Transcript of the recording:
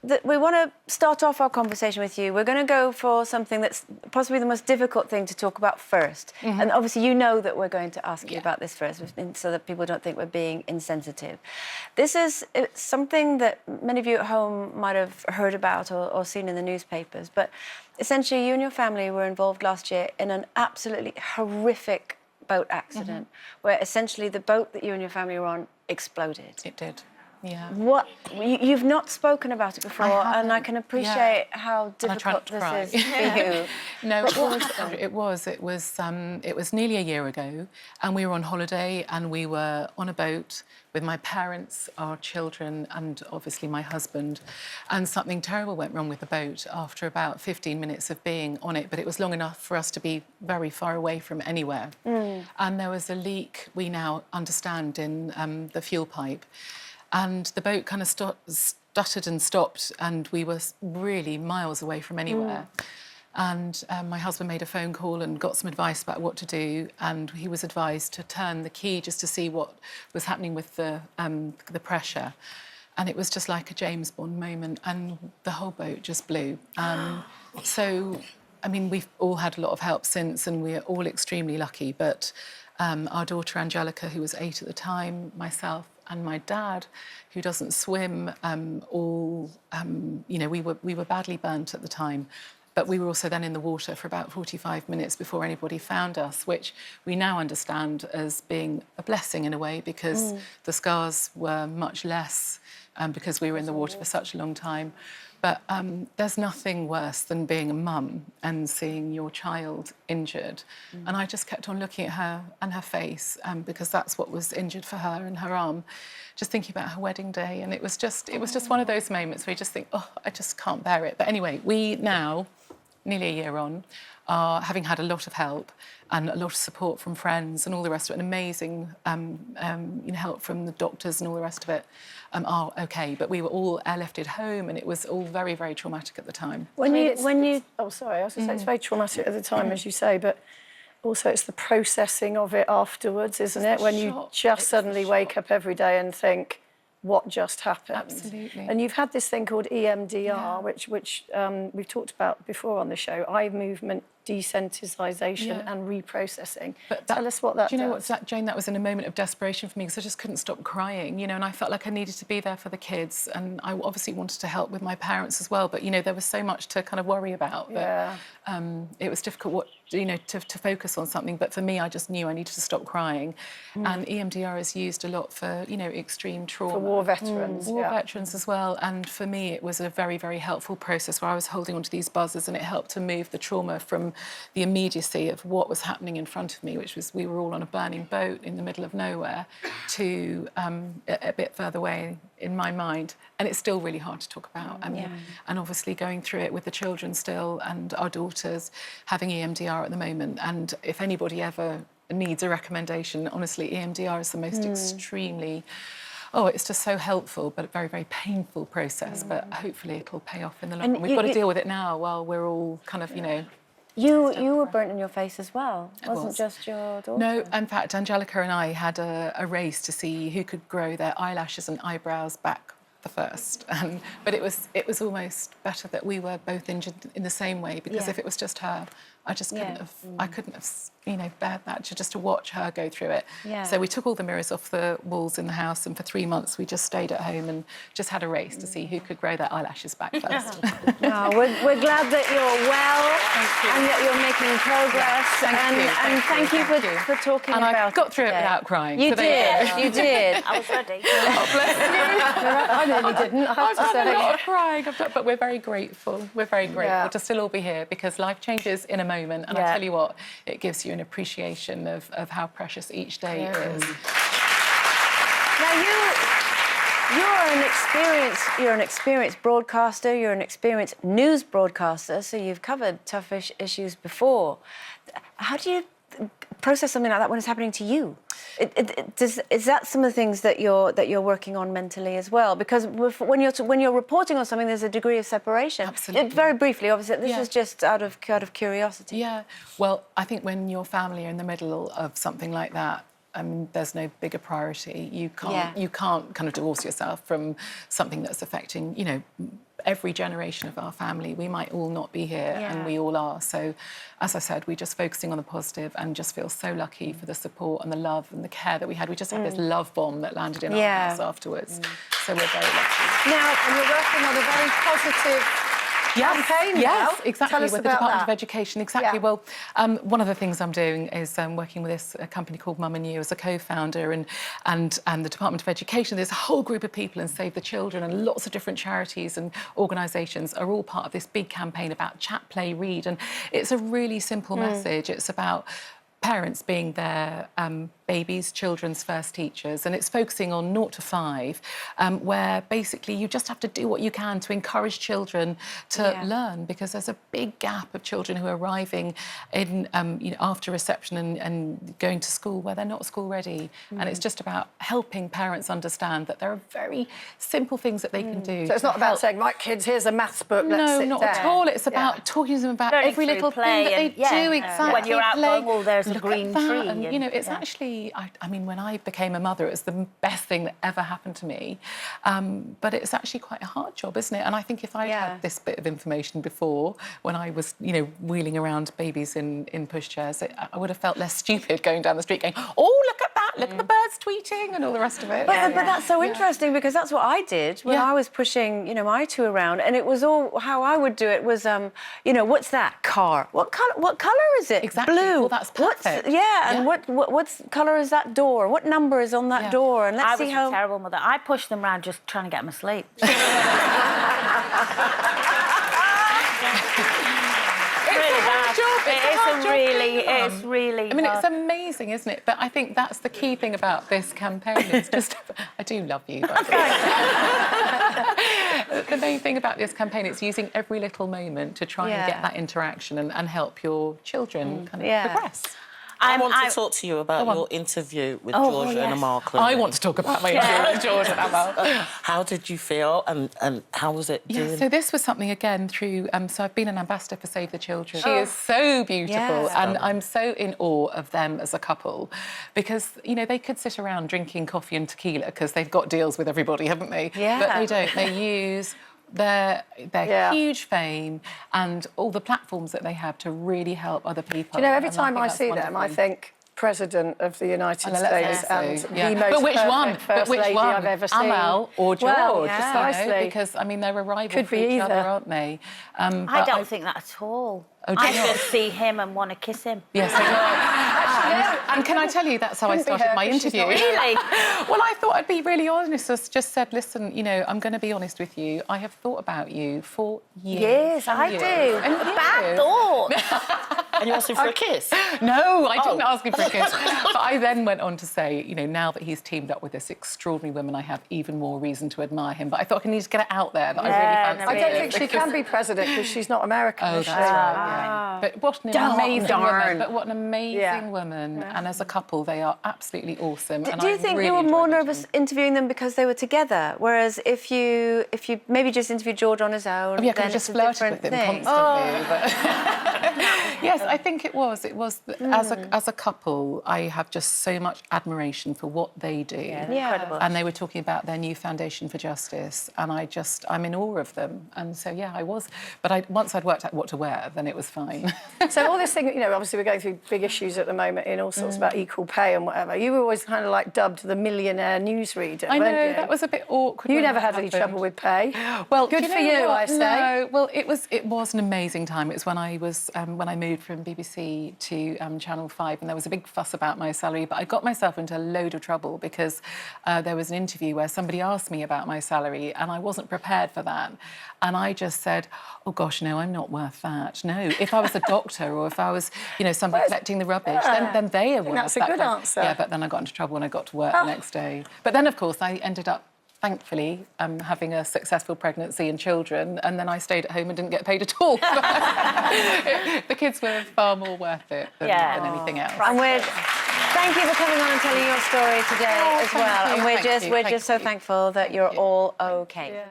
we want to start off our conversation with you. We're going to go for something that's possibly the most difficult thing to talk about first. And obviously you know that we're going to ask you about this first, so that people don't think we're being insensitive. This is something that many of you at home might have heard about or seen in the newspapers, but essentially you and your family were involved last year in an absolutely horrific boat accident, where essentially the boat that you and your family were on exploded. It did. Yeah. You've not spoken about it before, and I can appreciate how difficult this is for you. No, it was nearly a year ago, and we were on holiday, and we were on a boat with my parents, our children, and obviously my husband. And something terrible went wrong with the boat after about 15 minutes of being on it, but it was long enough for us to be very far away from anywhere. And there was a leak, we now understand, in the fuel pipe. And the boat kind of stuttered and stopped, and we were really miles away from anywhere. And my husband made a phone call and got some advice about what to do, and he was advised to turn the key just to see what was happening with the pressure. And it was just like a James Bond moment, and the whole boat just blew. So, I mean, we've all had a lot of help since, and we're all extremely lucky, but our daughter Angelica, who was 8 at the time, myself, and my dad, who doesn't swim, we were badly burnt at the time. But we were also then in the water for about 45 minutes before anybody found us, which we now understand as being a blessing in a way, because the scars were much less because we were in the water for such a long time. But there's nothing worse than being a mum and seeing your child injured. And I just kept on looking at her and her face, because that's what was injured for her, and her arm, just thinking about her wedding day. And it was just one of those moments where you just think, oh, I just can't bear it. But anyway, we now, nearly a year on, are having had a lot of help and a lot of support from friends and all the rest of it, and amazing help from the doctors and all the rest of it, are okay. But we were all airlifted home, and it was all very, very traumatic at the time. Oh, sorry, I was going to say it's very traumatic at the time, as you say, but also it's the processing of it afterwards, isn't it? When you just suddenly wake up every day and think, what just happened? Absolutely. And you've had this thing called EMDR, which we've talked about before on the show, eye movement desensitization and reprocessing. But tell us what that does. Do you know what, Jane, that was in a moment of desperation for me, because I just couldn't stop crying, and I felt like I needed to be there for the kids, and I obviously wanted to help with my parents as well, but, there was so much to kind of worry about that it was difficult to focus on something. But for me, I just knew I needed to stop crying. And EMDR is used a lot for, extreme trauma. For war veterans. War veterans as well. And for me, it was a very, very helpful process where I was holding onto these buzzers, and it helped to move the trauma from the immediacy of what was happening in front of me, which was we were all on a burning boat in the middle of nowhere, to a bit further away in my mind. And it's still really hard to talk about. And obviously going through it with the children still, and our daughters having EMDR at the moment. And if anybody ever needs a recommendation, honestly, EMDR is the most extremely... it's just so helpful, but a very, very painful process. But hopefully it'll pay off in the long run. We've got to deal with it now while we're all kind of, You were burnt in your face as well. It wasn't just your daughter. No, in fact, Angelica and I had a race to see who could grow their eyelashes and eyebrows back the first. But it was almost better that we were both injured in the same way, because if it was just her, I just couldn't have, bared that just to watch her go through it. So we took all the mirrors off the walls in the house, and for 3 months we just stayed at home and just had a race to see who could grow their eyelashes back first. We're glad that you're well and that you're making progress. Thank you for talking about it. And I got through it without crying. You did. I was ready. Oh, bless you. I nearly didn't, I have to say. I've had a lot of crying, but we're very grateful. We're very grateful to still all be here, because life changes in a moment, and I tell you what, it gives you an appreciation of how precious each day is. Now you're an experienced broadcaster, you're an experienced news broadcaster, so you've covered tough issues before. How do you process something like that when it's happening to you? Is that some of the things that you're working on mentally as well? Because when you're reporting on something, there's a degree of separation. Absolutely. Very briefly, obviously, this is just out of curiosity. Yeah. Well, I think when your family are in the middle of something like that, there's no bigger priority. You can't kind of divorce yourself from something that's affecting, every generation of our family. We might all not be here, and we all are. So, as I said, we're just focusing on the positive and just feel so lucky for the support and the love and the care that we had. We just had this love bomb that landed in our house afterwards. So we're very lucky. Now, and you're working on a very positive campaign now. Yes, exactly, Tell us with the about Department that. of Education. Exactly. Yeah. Well, one of the things I'm doing is working with this company called Mum and You as a co-founder, and the Department of Education. There's a whole group of people in Save the Children and lots of different charities and organisations are all part of this big campaign about chat, play, read. And it's a really simple message. It's about parents being their babies, children's first teachers, and it's focusing on 0 to 5, where basically you just have to do what you can to encourage children to learn, because there's a big gap of children who are arriving in after reception and going to school where they're not school ready, and it's just about helping parents understand that there are very simple things that they can do. So it's not about saying, right, kids, here's a maths book, let's sit not down. at all. It's about talking to them about Learning every through little play thing that they and- do. Exactly. When you're out Play, going, well, there's a look green at that, tree and, and- it's actually, I mean, when I became a mother, it was the best thing that ever happened to me. But it's actually quite a hard job, isn't it? And I think if I'd had this bit of information before, when I was, wheeling around babies in pushchairs, I would have felt less stupid going down the street going, oh, look at that, look at the birds tweeting and all the rest of it. But that's so interesting, because that's what I did when I was pushing, my 2 around, and it was all how I would do it was, what's that car? What colour is it? Exactly. Blue. Well, that's perfect. And what colour is that door? What number is on that door? And I let's was see a how. terrible mother. I pushed them around just trying to get them asleep. It's really I mean, it's hard. amazing, isn't it? But I think that's the key thing about this campaign. It's just, I do love you, by the way. The main thing about this campaign is using every little moment to try and get that interaction and help your children kind of progress. I want to talk to you about your interview with George and Amal Clooney. I want to talk about my interview with George and Amal. How did you feel, and how was it doing? So this was something, again, through... so I've been an ambassador for Save the Children. She is so beautiful, and I'm so in awe of them as a couple, because, they could sit around drinking coffee and tequila because they've got deals with everybody, haven't they? Yeah. But they don't. They use their huge fame and all the platforms that they have to really help other people. Do you know, every And time I think see that's them, I wonderful. think President of the United Well, let's States hope and so, the most But which one? perfect First But which Lady one? I've ever seen. Amal or George? Well, precisely. Because, I mean, they're a rival Could for be each other, either. aren't they? I don't think that at all. Oh, do I you not? just see him and want to kiss him. Yes, and can I tell you, that's how I Couldn't be started her, my 'cause she's interview. not Really? Well, I thought I'd be really honest. I just said, listen, I'm going to be honest with you. I have thought about you for years. Yes, and I years do. and A bad years. thought. And you asked him for a kiss? No, I didn't ask him for a kiss. But I then went on to say, now that he's teamed up with this extraordinary woman, I have even more reason to admire him. But I thought I need to get it out there that I really fancy I don't him. think she can be president because she's not American. Oh, is that's she? right, yeah. But what an amazing woman. But what an amazing Yeah. woman. And as a couple, they are absolutely awesome. And Do you I think really you were enjoy more meeting nervous them. interviewing them because they were together? Whereas if you maybe just interviewed George on his own, Oh, yeah, I could then have just it's a flirted different with him thing. constantly. But yes, I think it was. It was as a couple, I have just so much admiration for what they do. Incredible. And they were talking about their new Foundation for Justice, and I'm in awe of them. And so I was. But once I'd worked out what to wear, then it was fine. So all this thing, obviously we're going through big issues at the moment in all sorts about equal pay and whatever. You were always kind of like dubbed the millionaire newsreader, I weren't know, you? that was a bit awkward. You when never that had any happened. trouble with pay. Well, good do for know you, what? I say. No, well, it was an amazing time. It was when I moved from BBC to Channel 5, and there was a big fuss about my salary. But I got myself into a load of trouble because there was an interview where somebody asked me about my salary, and I wasn't prepared for that. And I just said, "Oh gosh, no, I'm not worth that. No, if I was a doctor or if I was, somebody collecting the rubbish, then they are worth that's a that." good answer. Yeah, but then I got into trouble when I got to work the next day. But then, of course, I ended up, thankfully, having a successful pregnancy and children, and then I stayed at home and didn't get paid at all. The kids were far more worth it than anything else. And thank you for coming on and telling your story today as well. you, And we're thank you, we're thank just so you. thankful that you're all okay. Yeah.